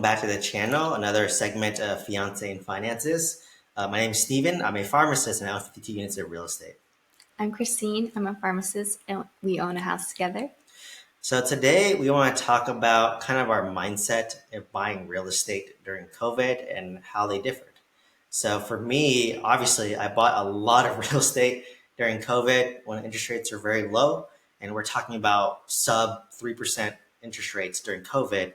back to the channel, another segment of Fiancé and Finances. My name is Steven. I'm a pharmacist and I own 52 units of real estate. I'm Christine. I'm a pharmacist and we own a house together. So today we want to talk about kind of our mindset of buying real estate during COVID and how they differed. So for me, obviously, I bought a lot of real estate during COVID when interest rates were very low, and we're talking about sub 3% interest rates during COVID.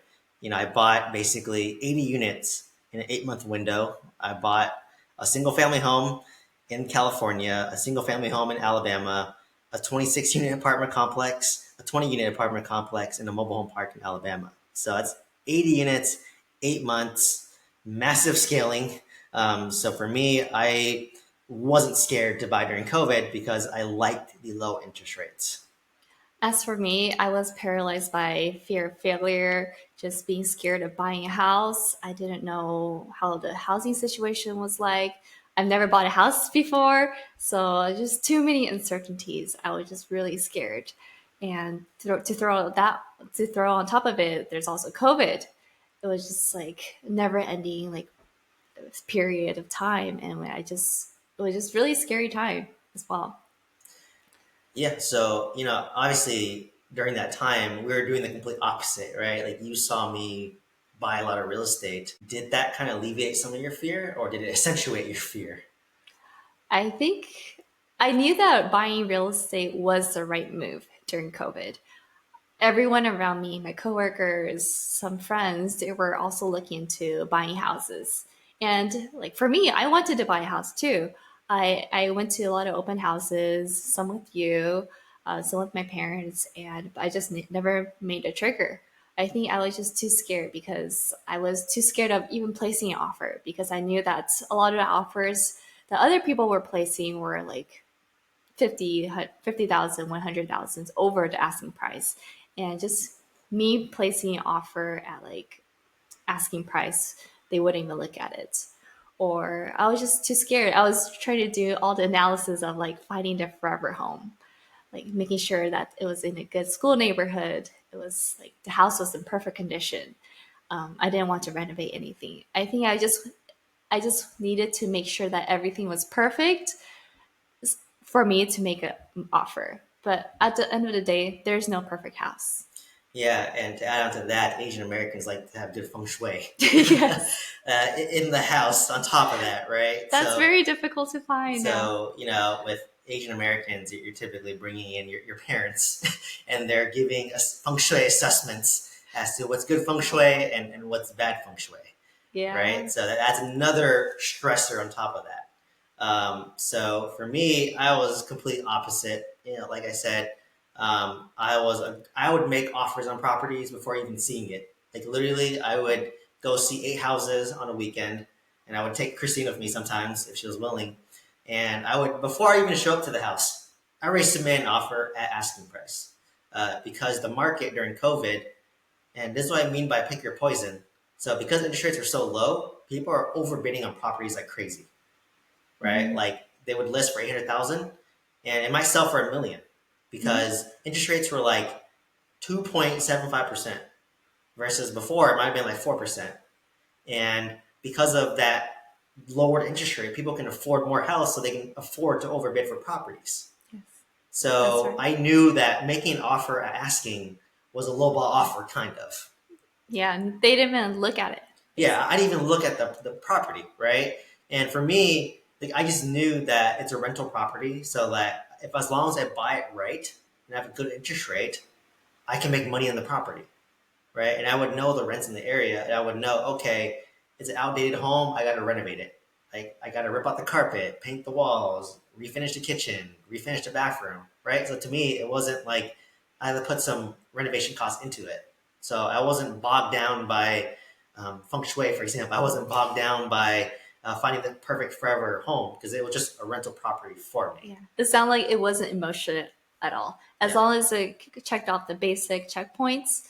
I bought basically 80 units in an 8-month window. I bought a single family home in California, a single family home in Alabama, a 26 unit apartment complex, a 20 unit apartment complex, and a mobile home park in Alabama. So that's 80 units, 8 months, massive scaling. So for me, I wasn't scared to buy during COVID because I liked the low interest rates. As for me, I was paralyzed by fear of failure, just being scared of buying a house. I didn't know how the housing situation was like. I've never bought a house before, so just too many uncertainties. I was just really scared. And to throw on top of it, there's also COVID. It was just like never ending like period of time, and it was just really scary time as well. Yeah. So, obviously during that time, we were doing the complete opposite, right? Like you saw me buy a lot of real estate. Did that kind of alleviate some of your fear or did it accentuate your fear? I think I knew that buying real estate was the right move during COVID. Everyone around me, my coworkers, some friends, they were also looking into buying houses. And like for me, I wanted to buy a house too. I went to a lot of open houses, some with you, some with my parents, and I just never made a trigger. I think I was just too scared because I was too scared of even placing an offer because I knew that a lot of the offers that other people were placing were like 50,000, 100,000 over the asking price. And just me placing an offer at like asking price, they wouldn't even look at it. Or I was just too scared. I was trying to do all the analysis of like finding the forever home, like making sure that it was in a good school neighborhood. It was like the house was in perfect condition. I didn't want to renovate anything. I just needed to make sure that everything was perfect for me to make an offer. But at the end of the day, there's no perfect house. Yeah, and to add on to that, Asian Americans like to have good feng shui Yes, in the house. On top of that, right? that's very difficult to find now. With Asian Americans, you're typically bringing in your parents, and they're giving us feng shui assessments as to what's good feng shui and what's bad feng shui, Yeah. right? So that adds another stressor on top of that. So for me, I was complete opposite. Like I said, I would make offers on properties before even seeing it. Like literally, I would go see 8 houses on a weekend, and I would take Christine with me sometimes if she was willing. And I would, before I even show up to the house, I already submit an offer at asking price because the market during COVID, and this is what I mean by pick your poison. So because interest rates are so low, people are overbidding on properties like crazy, right? Mhm. Like they would list for 800,000, and it might sell for 1 million because interest rates were like 2.75% versus before it might have been like 4%. And because of that lowered interest rate, people can afford more house so they can afford to overbid for properties. Yes, that's So right. I knew that making an offer at asking was a lowball offer, kind of. Yeah, and they didn't even look at it, Yeah, I basically. didn't even look at the property, right? And for me, like, I just knew that it's a rental property, so that if as long as I buy it right and have a good interest rate, I can make money on the property, right? And I would know the rents in the area, and I would know, okay, it's an outdated home, I got to renovate it. Like I got to rip out the carpet, paint the walls, refinish the kitchen, refinish the bathroom, right? So to me, it wasn't like I had to put some renovation costs into it. So I wasn't bogged down by feng shui, for example. I wasn't bogged down by finding the perfect forever home because it was just a rental property for me. Yeah, it sounded like it wasn't emotional at all. As Yeah. long as it checked off the basic checkpoints,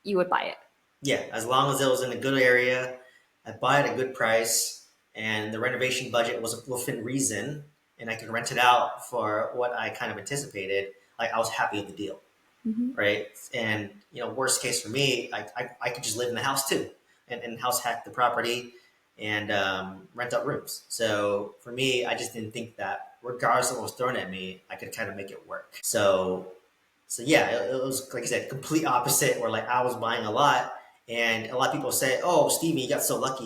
you would buy it. Yeah, as long as it was in a good area, I buy it at a good price, and the renovation budget was within reason, and I could rent it out for what I kind of anticipated. Like I was happy with the deal, Hmm. right? And worst case for me, I could just live in the house too. and house hack the property and rent out rooms. So for me, I just didn't think that regardless of what was thrown at me, I could kind of make it work. So yeah, it was like I said, complete opposite. Where like I was buying a lot, and a lot of people say, "Oh, Stevie, you got so lucky.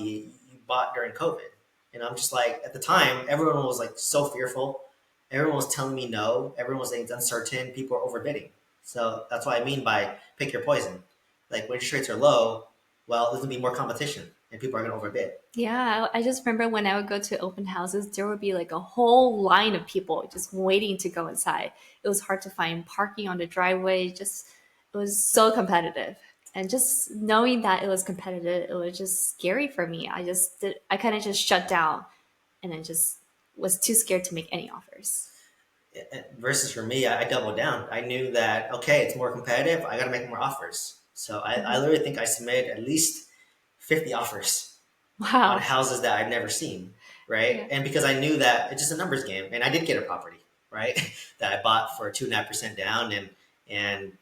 You bought during COVID." And I'm just like, at the time, everyone was like so fearful. Everyone was telling me no. Everyone was saying it's uncertain. People are overbidding. So that's what I mean by pick your poison. Like when interest rates are low, well, there's gonna be more competition, and people are gonna overbid. Yeah, I just remember when I would go to open houses, there would be like a whole line of people just waiting to go inside. It was hard to find parking on the driveway. Just it was so competitive. And just knowing that it was competitive, it was just scary for me. I kind of just shut down and then just was too scared to make any offers. Versus for me, I doubled down. I knew that okay, it's more competitive. I got to make more offers. So I Mhm. literally think I submitted at least 50 offers on Wow. houses that I've never seen, right? Yeah. And because I knew that it's just a numbers game, and I did get a property, right, that I bought for 2.5% down, and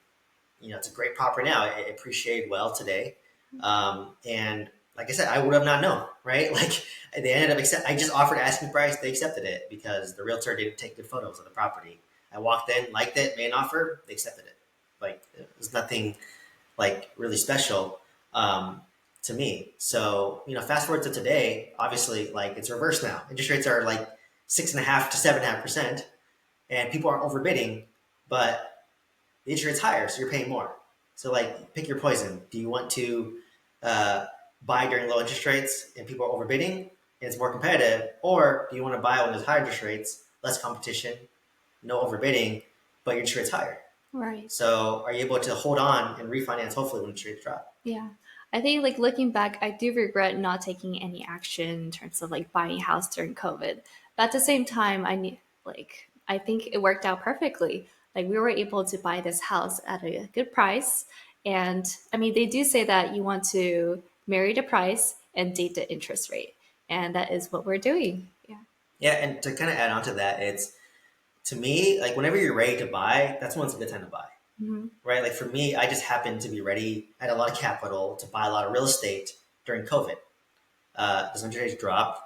it's a great property now. It appreciated well today, and like I said, I would have not known, right? Like they ended up I just offered asking price, they accepted it because the realtor didn't take good photos of the property. I walked in, liked it, made an offer, they accepted it. Like it was nothing like really special to me. So fast forward to today, obviously, like it's reversed now. Interest rates are like 6.5 to 7.5%, and people are overbidding, but the interest rate's higher, so you're paying more. So like, pick your poison. Do you want to uh, buy during low interest rates and people are overbidding and it's more competitive, or do you want to buy when there's higher interest rates, less competition, no overbidding, but your interest rate's higher? Right. So are you able to hold on and refinance hopefully when interest rates drop? Yeah. I think like looking back, I do regret not taking any action in terms of like buying a house during COVID. But at the same time, I think it worked out perfectly. Like we were able to buy this house at a good price. And I mean, they do say that you want to marry the price and date the interest rate. And that is what we're doing. Yeah. Yeah, and to kind of add on to that, it's to me like whenever you're ready to buy, that's when it's a good time to buy, Hmm. right? Like for me, I just happened to be ready. I had a lot of capital to buy a lot of real estate during COVID. As interest rates dropped,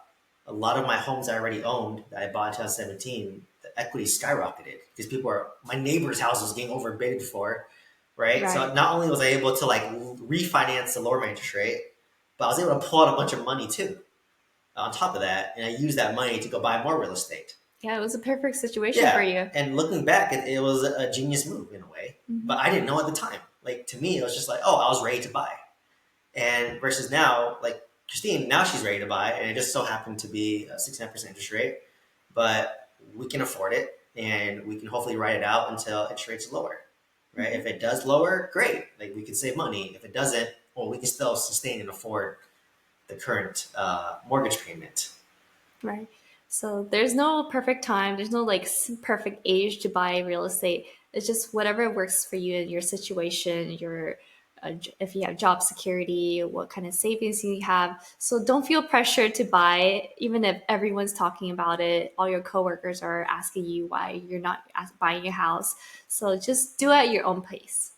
a lot of my homes I already owned that I bought in 2017, the equity skyrocketed because my neighbor's house was getting overbid for, right? So Right. not only was I able to like refinance to lower my interest rate, but I was able to pull out a bunch of money too on top of that, and I used that money to go buy more real estate. Yeah, it was a perfect situation for Yeah, you. and looking back, it was a genius move in a way, but Hmm. I didn't know at the time. Like to me, it was just like, oh, I was ready to buy. And versus now, like Christine, now she's ready to buy, and it just so happened to be a 6.5% interest rate, but we can afford it, and we can hopefully ride it out until interest rates lower, right? Hmm. If it does lower, great, like we can save money. If it doesn't, well, we can still sustain and afford the current mortgage payment. Right. So there's no perfect time. There's no like perfect age to buy real estate. It's just whatever works for you in your situation, if you have job security, what kind of savings you have. So don't feel pressured to buy, even if everyone's talking about it. All your coworkers are asking you why you're not buying a house. So just do it at your own pace.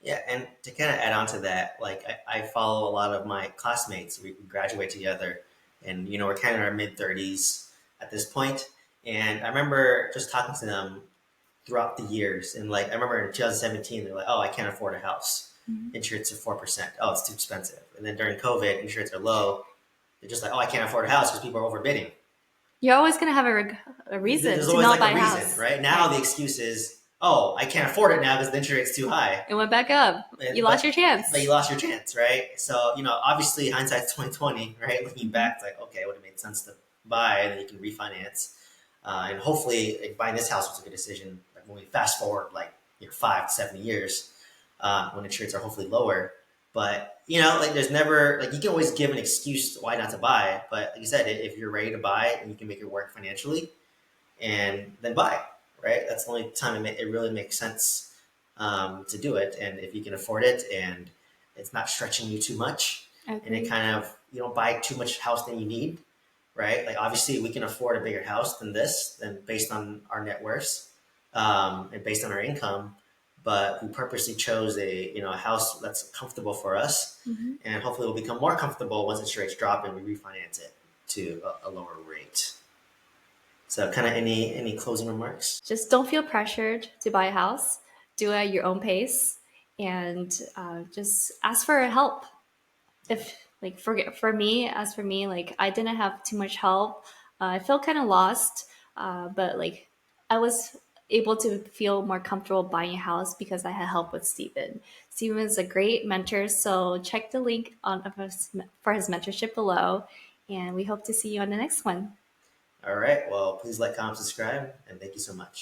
Yeah, and to kind of add on to that, like I follow a lot of my classmates. We graduate together, and we're kind of in our mid 30s at this point. And I remember just talking to them throughout the years, and like I remember in 2017, they're like, "Oh, I can't afford a house. Mhm. Interest rates are 4%. Oh, it's too expensive." And then during COVID, interest rates are low. They're just like, "Oh, I can't afford a house because people are overbidding." You're always gonna have a reason There's to always not like buy a a reason, house. right? Now Right. the excuse is, "Oh, I can't afford it now because the interest rate's too high." It went back up. You lost your But you chance. lost your chance, right? So obviously hindsight's 2020, right? Looking Hmm. back, it's like okay, it would have made sense to buy, and then you can refinance, and hopefully like, buying this house was a good decision. Like when we fast forward like 5 to 7 years, when interest rates are hopefully lower. But like there's never like you can always give an excuse why not to buy. But like you said, if you're ready to buy and you can make it work financially, and then buy, right? That's the only time it really makes sense to do it. And if you can afford it and it's not stretching you too much, I and it agree. kind of you don't buy too much house than you need, right? Like obviously we can afford a bigger house than this, than based on our net worth and based on our income. but we purposely chose a house that's comfortable for us, Mhm. and hopefully we'll become more comfortable once interest rates drop and we refinance it to a lower rate. So, kind of any closing remarks? Just don't feel pressured to buy a house. Do it at your own pace, and just ask for help. If like for me, like I didn't have too much help. I felt kind of lost, but like I was able to feel more comfortable buying a house because I had help with Steven. Steven is a great mentor, so check the link for his mentorship below, and we hope to see you on the next one. All right. Well, please like, comment, subscribe, and thank you so much.